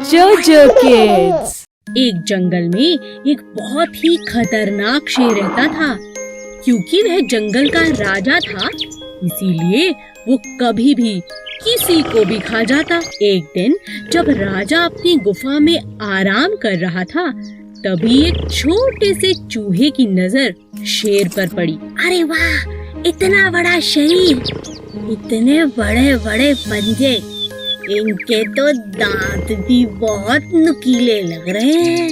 जोजो किड्स। एक जंगल में एक बहुत ही खतरनाक शेर रहता था। क्योंकि वह जंगल का राजा था, इसीलिए वो कभी भी किसी को भी खा जाता। एक दिन जब राजा अपनी गुफा में आराम कर रहा था, तभी एक छोटे से चूहे की नजर शेर पर पड़ी। अरे वाह, इतना बड़ा शरीर, इतने बड़े बड़े पंजे, इनके तो दांत भी बहुत नुकीले लग रहे हैं।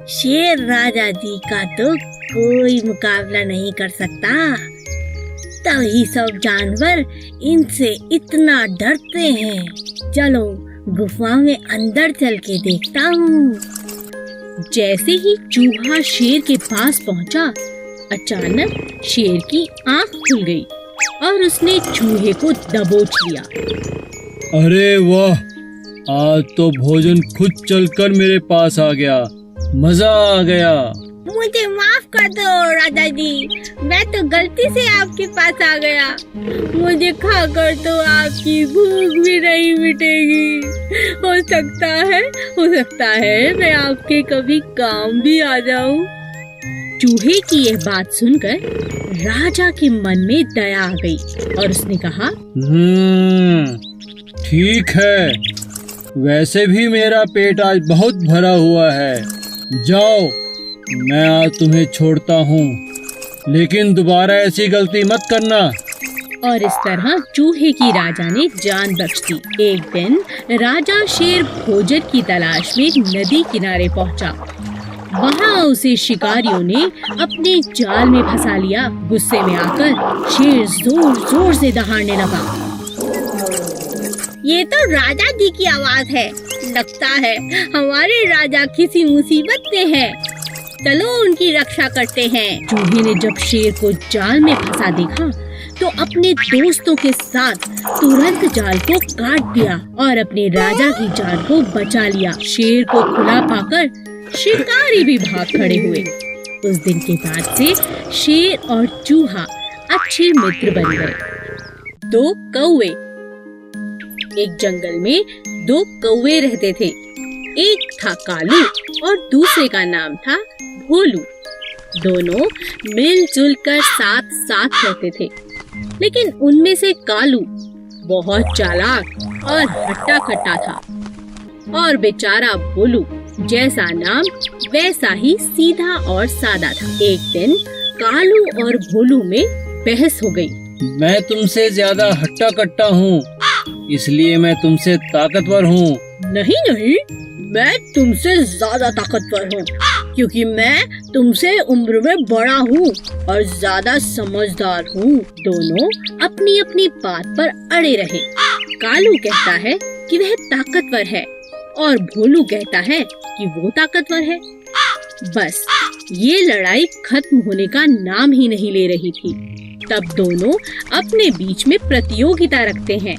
शेर राजा जी का तो कोई मुकाबला नहीं कर सकता। तभी सब जानवर इनसे इतना डरते हैं। चलो गुफा में अंदर चल के देखता हूँ। जैसे ही चूहा शेर के पास पहुँचा, अचानक शेर की आँख खुल गई और उसने चूहे को दबोच लिया। अरे वाह, आज तो भोजन खुद चलकर मेरे पास आ गया, मजा आ गया। मुझे माफ कर दो राजा जी, मैं तो गलती से आपके पास आ गया। मुझे खाकर तो आपकी भूख भी नहीं मिटेगी। हो सकता है मैं आपके कभी काम भी आ जाऊं। चूहे की यह बात सुनकर राजा के मन में दया आ गई और उसने कहा, ठीक है, वैसे भी मेरा पेट आज बहुत भरा हुआ है। जाओ, मैं आज तुम्हें छोड़ता हूँ, लेकिन दोबारा ऐसी गलती मत करना। और इस तरह चूहे की राजा ने जान बख्श दी। एक दिन राजा शेर भोजन की तलाश में नदी किनारे पहुँचा। वहाँ उसे शिकारियों ने अपने जाल में फंसा लिया। गुस्से में आकर शेर जोर जोर से दहाड़ने लगा। ये तो राजा जी की आवाज है। लगता है हमारे राजा किसी मुसीबत में है। चलो उनकी रक्षा करते हैं। चूहे ने जब शेर को जाल में फंसा देखा, तो अपने दोस्तों के साथ तुरंत जाल को काट दिया और अपने राजा की जान को बचा लिया। शेर को खुला पाकर शिकारी भी भाग खड़े हुए। उस दिन के बाद से शेर और चूहा अच्छे मित्र बन गए। दो कौवे। एक जंगल में दो कौवे रहते थे। एक था कालू और दूसरे का नाम था भोलू। दोनों मिलजुल कर साथ साथ रहते थे, लेकिन उनमें से कालू बहुत चालाक और हट्टा कट्टा था और बेचारा भोलू जैसा नाम वैसा ही सीधा और सादा था। एक दिन कालू और भोलू में बहस हो गई। मैं तुमसे ज्यादा हट्टा कट्टा हूँ, इसलिए मैं तुमसे ताकतवर हूँ। नहीं, मैं तुमसे ज्यादा ताकतवर हूँ, क्योंकि मैं तुमसे उम्र में बड़ा हूँ और ज्यादा समझदार हूँ। दोनों अपनी अपनी बात पर अड़े रहे। कालू कहता है कि वह ताकतवर है और भोलू कहता है कि वो ताकतवर है। बस ये लड़ाई खत्म होने का नाम ही नहीं ले रही थी। तब दोनों अपने बीच में प्रतियोगिता रखते हैं।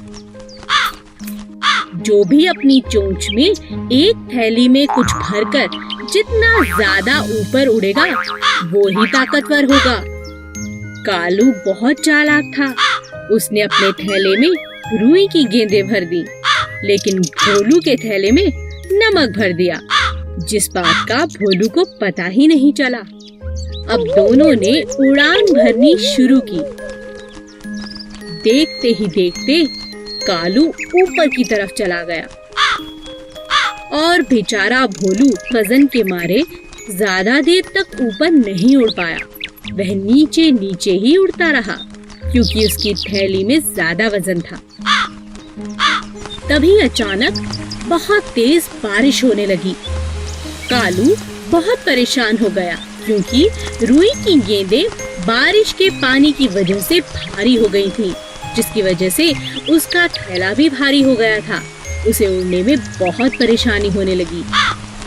जो भी अपनी चोंच में एक थैली में कुछ भरकर जितना ज्यादा ऊपर उड़ेगा, वो ही ताकतवर होगा। कालू बहुत चालाक था। उसने अपने थैले में रुई की गेंदें भर दी, लेकिन भोलू के थैले में नमक भर दिया, जिस बात का भोलू को पता ही नहीं चला। अब दोनों ने उड़ान भरनी शुरू की। देखते ही देखते कालू ऊपर की तरफ चला गया और बेचारा भोलू वजन के मारे ज्यादा देर तक ऊपर नहीं उड़ पाया। वह नीचे नीचे ही उड़ता रहा, क्योंकि उसकी थैली में ज्यादा वजन था। तभी अचानक बहुत तेज बारिश होने लगी। कालू बहुत परेशान हो गया, क्योंकि रुई की गेंदें बारिश के पानी की वजह से भारी हो गई थीं, जिसकी वजह से उसका थैला भी भारी हो गया था। उसे उड़ने में बहुत परेशानी होने लगी।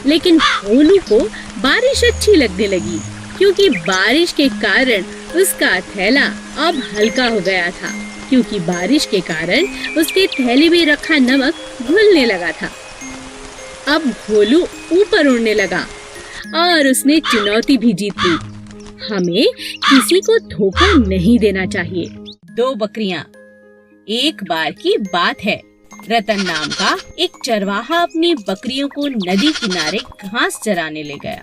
लेकिन भोलू को बारिश अच्छी लगने लगी, क्योंकि बारिश के कारण उसका थैला अब हल्का हो गया था, क्योंकि बारिश के कारण उसके थैले में रखा नमक घुलने लगा था। अब भोलू ऊपर उड़ने लगा और उसने चुनौती भी जीत ली। हमें किसी को धोखा नहीं देना चाहिए। दो बकरियां। एक बार की बात है, रतन नाम का एक चरवाहा अपनी बकरियों को नदी किनारे घास चराने ले गया।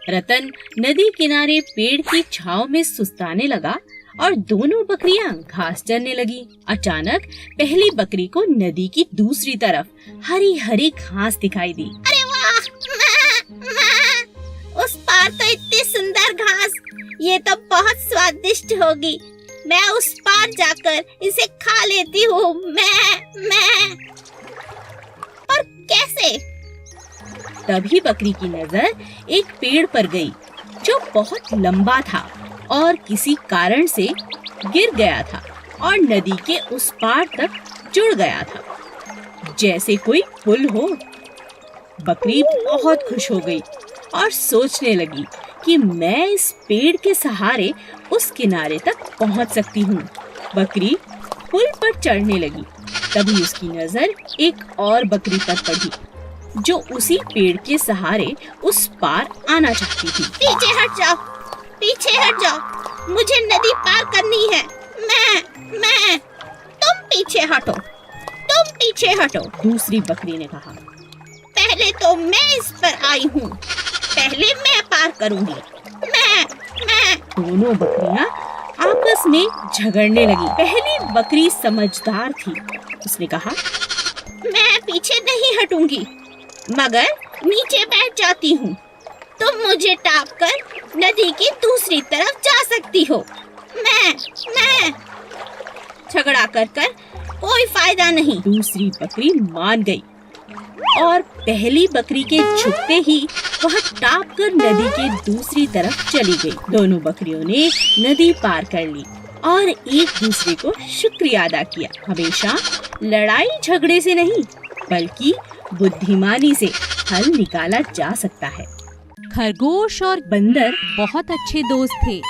रतन नदी किनारे पेड़ की छांव में सुस्ताने लगा और दोनों बकरियां घास चरने लगी। अचानक पहली बकरी को नदी की दूसरी तरफ हरी हरी घास दिखाई दी। अरे वाह, उस पार तो इतनी सुंदर घास, ये तो बहुत स्वादिष्ट होगी। मैं उस पार जाकर इसे खा लेती हूँ। मैं पर कैसे? तभी बकरी की नजर एक पेड़ पर गई जो बहुत लंबा था और किसी कारण से गिर गया था और नदी के उस पार तक जुड़ गया था जैसे कोई पुल हो। बकरी बहुत खुश हो गई और सोचने लगी कि मैं इस पेड़ के सहारे उस किनारे तक पहुंच सकती हूँ। बकरी पुल पर चढ़ने लगी। तभी उसकी नजर एक और बकरी पर पड़ी जो उसी पेड़ के सहारे उस पार आना चाहती थी। पीछे हट जाओ, मुझे नदी पार करनी है। मैं तुम पीछे हटो। दूसरी बकरी ने कहा। पहले तो मैं इस पर आई हूँ, पहले मैं पार करूँगी। मैं दोनों बकरियां आपस में झगड़ने लगी। पहली बकरी समझदार थी। उसने कहा, मैं पीछे नहीं हटूंगी, मगर नीचे बैठ जाती हूँ। तुम मुझे टाप कर नदी की दूसरी तरफ जा सकती हो। मैं झगड़ा कर कोई फायदा नहीं। दूसरी बकरी मान गई और पहली बकरी के झुकते ही वह टाप कर नदी के दूसरी तरफ चली गई। दोनों बकरियों ने नदी पार कर ली और एक दूसरे को शुक्रिया अदा किया। हमेशा लड़ाई झगड़े से नहीं बल्कि बुद्धिमानी से हल निकाला जा सकता है। खरगोश और बंदर बहुत अच्छे दोस्त थे।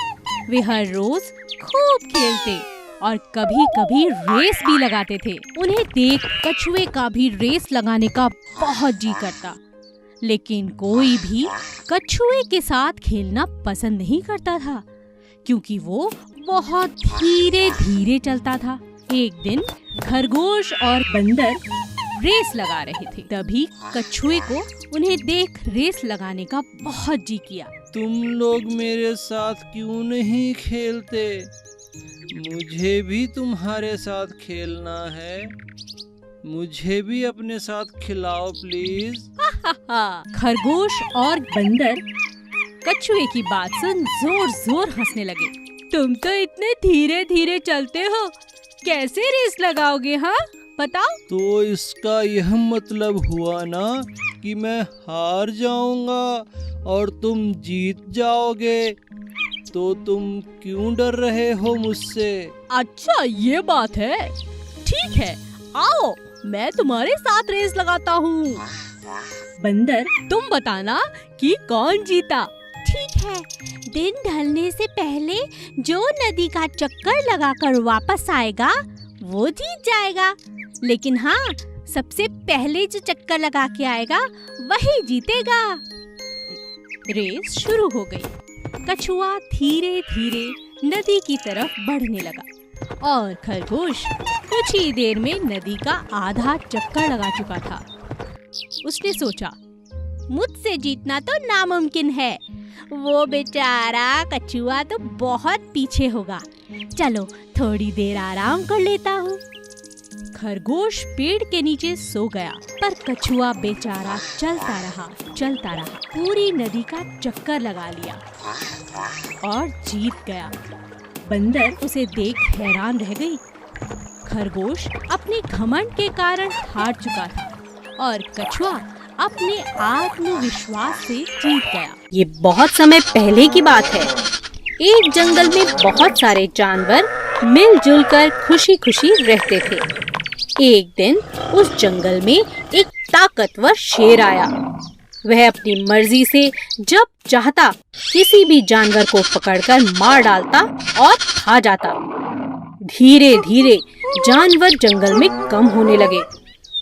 वे हर रोज खूब खेलते और कभी कभी रेस भी लगाते थे। उन्हें देख कछुए का भी रेस लगाने का बहुत जी करता, लेकिन कोई भी कछुए के साथ खेलना पसंद नहीं करता था क्योंकि वो बहुत धीरे धीरे चलता था। एक दिन खरगोश और बंदर रेस लगा रहे थे। तभी कछुए को उन्हें देख रेस लगाने का बहुत जी किया। तुम लोग मेरे साथ क्यों नहीं खेलते? मुझे भी तुम्हारे साथ खेलना है। मुझे भी अपने साथ खिलाओ प्लीज। खरगोश और बंदर कछुए की बात सुन जोर जोर हंसने लगे। तुम तो इतने धीरे धीरे चलते हो, कैसे रेस लगाओगे? हाँ बताओ। तो इसका यह मतलब हुआ ना कि मैं हार जाऊंगा और तुम जीत जाओगे। तो तुम क्यों डर रहे हो मुझसे? अच्छा ये बात है, ठीक है, आओ मैं तुम्हारे साथ रेस लगाता हूँ। बंदर, तुम बताना कि कौन जीता। ठीक है, दिन ढलने से पहले जो नदी का चक्कर लगाकर वापस आएगा वो जीत जाएगा। लेकिन हाँ, सबसे पहले जो चक्कर लगा के आएगा वही जीतेगा। रेस शुरू हो गई। कछुआ धीरे धीरे नदी की तरफ बढ़ने लगा और खरगोश कुछ ही देर में नदी का आधा चक्कर लगा चुका था। उसने सोचा, मुझसे जीतना तो नामुमकिन है, वो बेचारा कछुआ तो बहुत पीछे होगा। चलो थोड़ी देर आराम कर लेता हूँ। खरगोश पेड़ के नीचे सो गया, पर कछुआ बेचारा चलता रहा, पूरी नदी का चक्कर लगा लिया और जीत गया। बंदर उसे देख हैरान रह गई। खरगोश अपने घमंड के कारण हार चुका था और कछुआ अपने आत्मविश्वास से जीत गया। ये बहुत समय पहले की बात है। एक जंगल में बहुत सारे जानवर मिलजुल कर खुशी खुशी रहते थे। एक दिन उस जंगल में एक ताकतवर शेर आया। वह अपनी मर्जी से जब चाहता किसी भी जानवर को पकड़कर मार डालता और खा जाता। धीरे धीरे जानवर जंगल में कम होने लगे।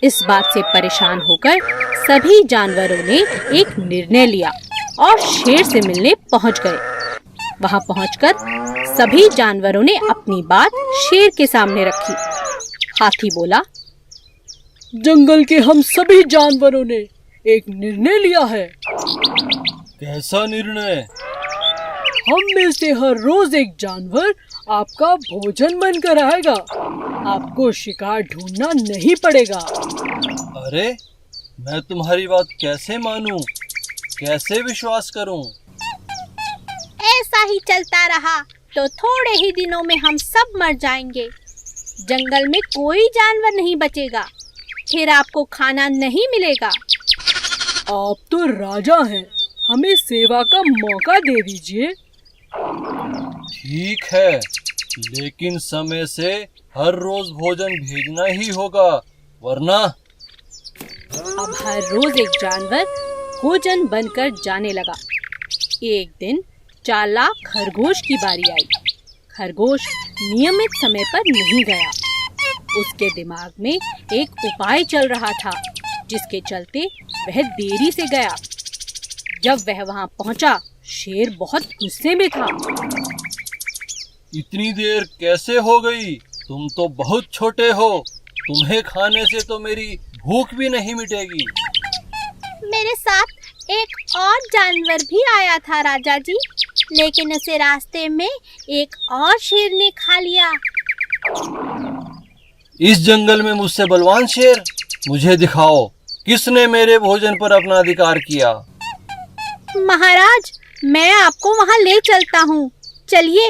इस बात से परेशान होकर सभी जानवरों ने एक निर्णय लिया और शेर से मिलने पहुंच गए। वहां पहुंचकर सभी जानवरों ने अपनी बात शेर के सामने रखी। हाथी बोला, जंगल के हम सभी जानवरों ने एक निर्णय लिया है। कैसा निर्णय? हम में से हर रोज एक जानवर आपका भोजन बनकर आएगा। आपको शिकार ढूंढना नहीं पड़ेगा। अरे, मैं तुम्हारी बात कैसे मानूं? कैसे विश्वास करूं? ऐसा ही चलता रहा तो थोड़े ही दिनों में हम सब मर जाएंगे। जंगल में कोई जानवर नहीं बचेगा, फिर आपको खाना नहीं मिलेगा। आप तो राजा हैं, हमें सेवा का मौका दे दीजिए। ठीक है, लेकिन समय से हर रोज भोजन भेजना ही होगा, वरना। अब हर रोज एक जानवर भोजन बनकर जाने लगा। एक दिन चालाक खरगोश की बारी आई। खरगोश नियमित समय पर नहीं गया। उसके दिमाग में एक उपाय चल रहा था, जिसके चलते वह देरी से गया। जब वह वहां पहुंचा, शेर बहुत गुस्से में था। इतनी देर कैसे हो गई? तुम तो बहुत छोटे हो। तुम्हें खाने से तो मेरी भूख भी नहीं मिटेगी। मेरे साथ एक और जानवर भी आया था राजा जी, लेकिन उसे रास्ते में एक और शेर ने खा लिया। इस जंगल में मुझसे बलवान शेर? मुझे दिखाओ, किसने मेरे भोजन पर अपना अधिकार किया? महाराज, मैं आपको वहां ले चलता हूँ, चलिए।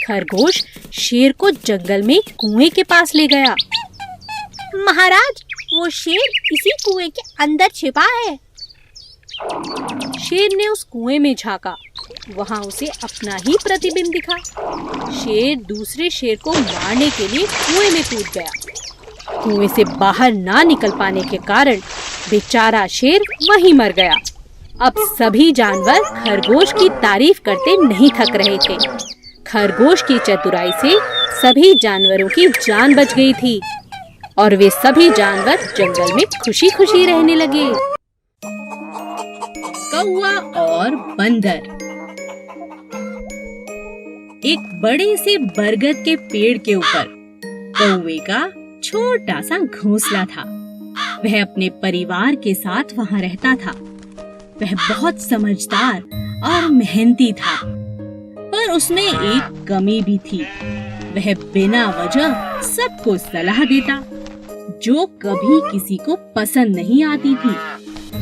खरगोश शेर को जंगल में कुएं के पास ले गया। महाराज, वो शेर इसी कुएं के अंदर छिपा है। शेर ने उस कुएं में झांका। वहां उसे अपना ही प्रतिबिंब दिखा। शेर दूसरे शेर को मारने के लिए कुएं में कूद गया। कुएं से बाहर ना निकल पाने के कारण बेचारा शेर वहीं मर गया। अब सभी जानवर खरगोश की तारीफ करते नहीं थक रहे थे। खरगोश की चतुराई से सभी जानवरों की जान बच गई थी और वे सभी जानवर जंगल में खुशी खुशी रहने लगे। कौवा और बंदर। एक बड़े से बरगद के पेड़ के ऊपर कौवे का छोटा सा घोंसला था। वह अपने परिवार के साथ वहां रहता था। वह बहुत समझदार और मेहनती था, पर उसमें एक कमी भी थी। वह बिना वजह सबको सलाह देता, जो कभी किसी को पसंद नहीं आती थी,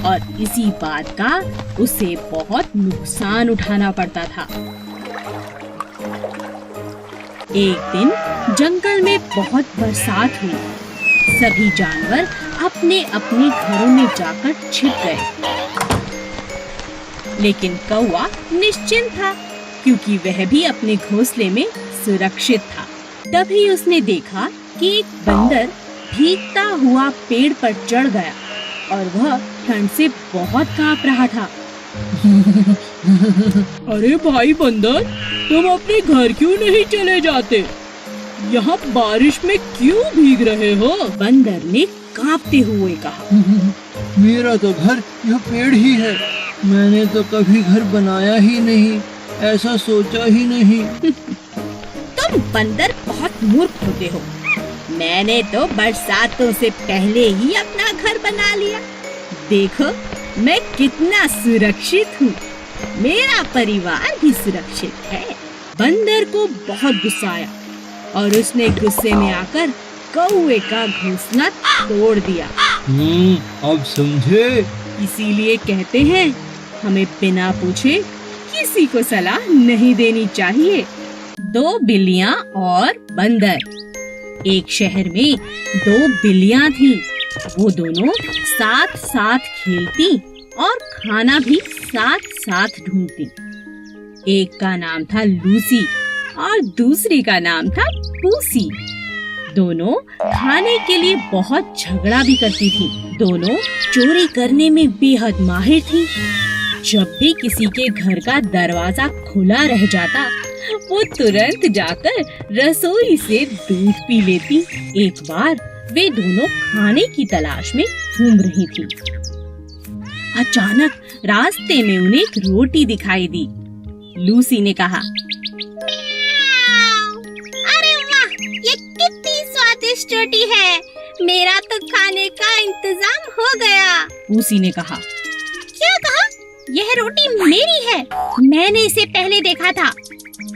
और इसी बात का उसे बहुत नुकसान उठाना पड़ता था। एक दिन जंगल में बहुत बरसात हुई। सभी जानवर अपने अपने घरों में जाकर छिप गए, लेकिन कौवा निश्चिंत था, क्योंकि वह भी अपने घोंसले में सुरक्षित था। तभी उसने देखा कि एक बंदर भीगता हुआ पेड़ पर चढ़ गया और वह ठंड से बहुत कांप रहा था। अरे भाई बंदर, तुम अपने घर क्यों नहीं चले जाते? यहाँ बारिश में क्यों भीग रहे हो? बंदर ने कांपते हुए कहा। मेरा तो घर यह पेड़ ही है। मैंने तो कभी घर बनाया ही नहीं, ऐसा सोचा ही नहीं। तुम बंदर बहुत मूर्ख होते हो। मैंने तो बरसातों से पहले ही अपना घर बना लिया। देखो मैं कितना सुरक्षित हूँ। मेरा परिवार भी सुरक्षित है। बंदर को बहुत गुस्सा आया और उसने गुस्से में आकर कौवे का घोंसला तोड़ दिया। अब समझे? इसीलिए कहते हैं, हमें बिना पूछे किसी को सलाह नहीं देनी चाहिए। दो बिल्लियाँ और बंदर। एक शहर में दो बिल्लियाँ थीं। वो दोनों साथ साथ खेलती और खाना भी साथ साथ ढूंढती। एक का नाम था लूसी और दूसरी का नाम था पूसी। दोनों खाने के लिए बहुत झगड़ा भी करती थी। दोनों चोरी करने में बेहद माहिर थी। जब भी किसी के घर का दरवाजा खुला रह जाता, वो तुरंत जाकर रसोई से दूध पी लेती। एक बार वे दोनों खाने की तलाश में घूम रही थी। अचानक रास्ते में उन्हें एक रोटी दिखाई दी। लूसी ने कहा, अरे वाह, ये कितनी स्वादिष्ट रोटी है। मेरा तो खाने का इंतजाम हो गया। पूसी ने कहा। क्या कहा? यह रोटी मेरी है, मैंने इसे पहले देखा था।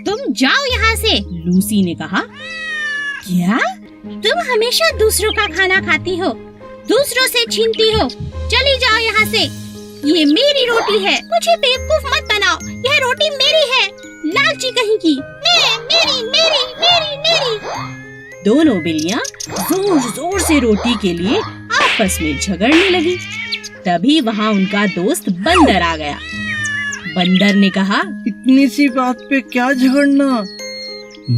तुम जाओ यहाँ से। लूसी ने कहा। क्या? तुम हमेशा दूसरों का खाना खाती हो, दूसरों से छीनती हो। चली जाओ यहाँ से। ये मेरी रोटी है, मुझे बेवकूफ मत बनाओ। यह रोटी मेरी है, लालची कहीं की। मेरी मेरी मेरी मेरी। दोनों बिल्लियाँ जोर जोर से रोटी के लिए आपस में झगड़ने लगी। तभी वहाँ उनका दोस्त बंदर आ गया। बंदर ने कहा। इतनी सी बात पे क्या झगड़ना,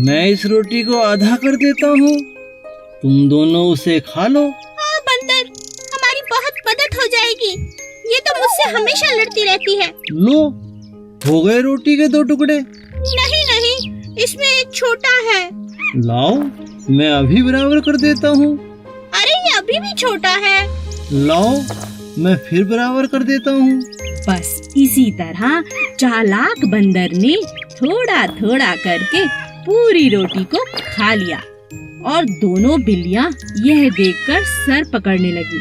मैं इस रोटी को आधा कर देता हूँ, तुम दोनों उसे खा लो। हाँ बंदर, हमारी बहुत मदद हो जाएगी। ये तो मुझसे हमेशा लड़ती रहती है। लो, हो गए रोटी के 2 टुकड़े। नहीं नहीं, इसमें एक छोटा है। लाओ, मैं अभी बराबर कर देता हूँ। अरे ये अभी भी छोटा है। लाओ, मैं फिर बराबर कर देता हूँ। बस इसी तरह चालाक बंदर ने थोड़ा थोड़ा करके पूरी रोटी को खा लिया और दोनों बिल्लियाँ यह देखकर सर पकड़ने लगी।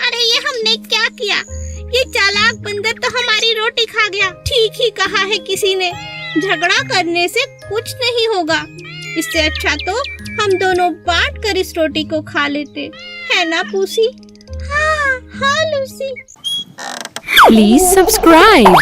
अरे ये हमने क्या किया? ये चालाक बंदर तो हमारी रोटी खा गया। ठीक ही कहा है किसी ने, झगड़ा करने से कुछ नहीं होगा। इससे अच्छा तो हम दोनों बांट कर इस रोटी को खा लेते, है ना पूसी? हाँ हाँ लूसी। Please subscribe.